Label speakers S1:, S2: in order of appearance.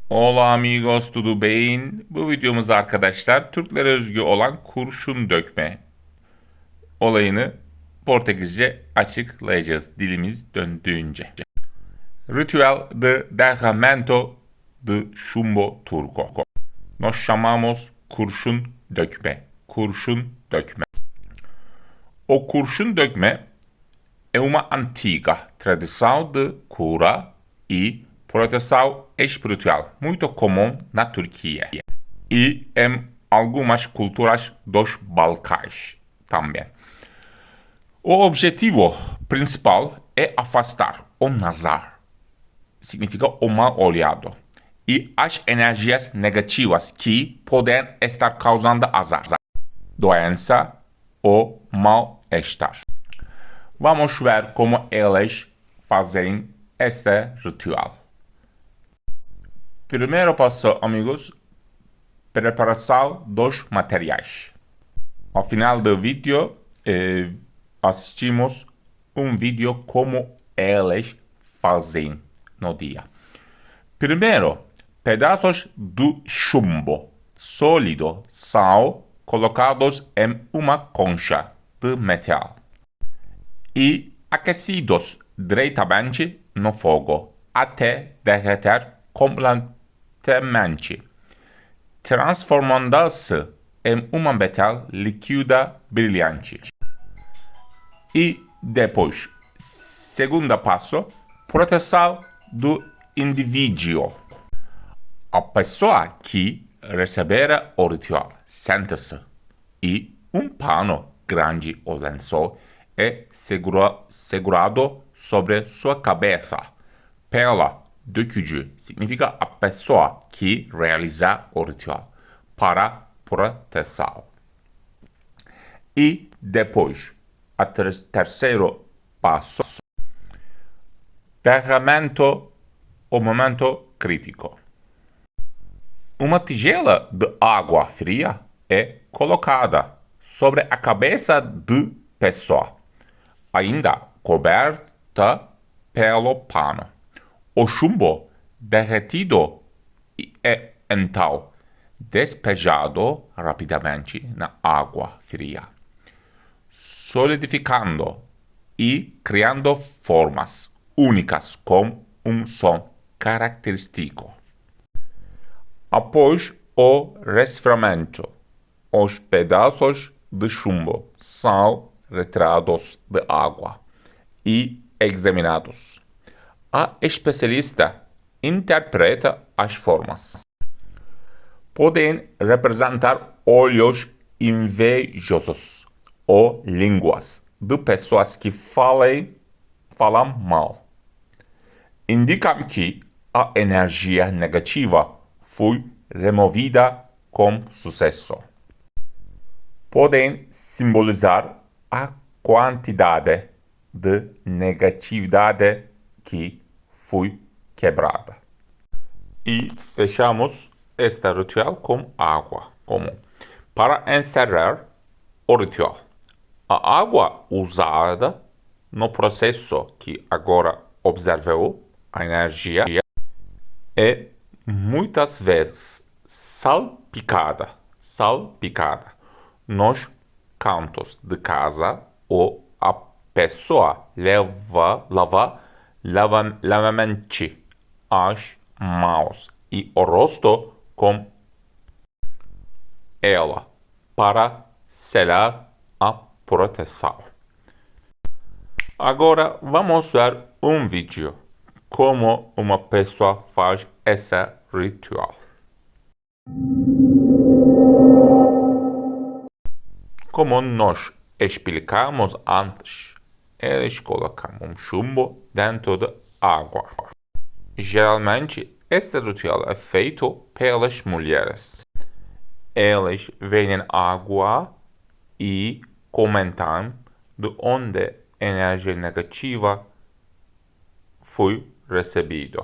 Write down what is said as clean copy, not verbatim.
S1: Hola amigos, tudo bem? Bu videomuzda arkadaşlar Türklere özgü olan kurşun dökme olayını Portekizce açıklayacağız dilimiz döndüğünce. Ritual de derramamento de chumbo turco. Nós chamamos kurşun dökme. Kurşun dökme. O kurşun dökme é uma antiga tradição de cura e proteção espiritual muito comum na Turquia e em algumas culturas dos Balcãs também. O objetivo principal é afastar o nazar, significa o mal olhado, e as energias negativas que podem estar causando azar, doença ou mal-estar. Vamos ver como eles fazem esse ritual. Primeiro passo, amigos, preparação dos materiais. Ao final do vídeo, assistimos um vídeo como eles fazem no dia. Primeiro, pedaços do chumbo sólido são colocados em uma concha de metal e aquecidos diretamente no fogo até derreter completamente, transformando-se em uma metal líquida brilhante. E depois, segundo passo, proteção do indivíduo. A pessoa que receberá o ritual senta-se e um pano grande ou lençol é segurado sobre sua cabeça pela dökücü, significa a pessoa que realiza o ritual para proteção. E depois, o terceiro passo, derramamento, o momento crítico. Uma tigela de água fria é colocada sobre a cabeça de pessoa, ainda coberta pelo pano. O chumbo derretido é então despejado rapidamente na água fria, solidificando e criando formas únicas com um som característico. Após o resfriamento, os pedaços de chumbo são retirados de água e examinados. A especialista interpreta as formas. Podem representar olhos invejosos ou línguas de pessoas que falam mal. Indicam que a energia negativa foi removida com sucesso. Podem simbolizar a quantidade de negatividade que foi quebrada. E fechamos este ritual com água comum. Para encerrar o ritual, a água usada no processo que agora observou, a energia, é muitas vezes salpicada nos cantos de casa ou a pessoa lava lavamente as mãos e o rosto com ela para selar a proteção. Agora vamos ver um vídeo como uma pessoa faz esse ritual. Como nós explicamos antes, eles colocam um chumbo dentro de água. Geralmente, esse ritual é feito pelas mulheres. Elas veem água e comentam de onde a energia negativa foi recebida.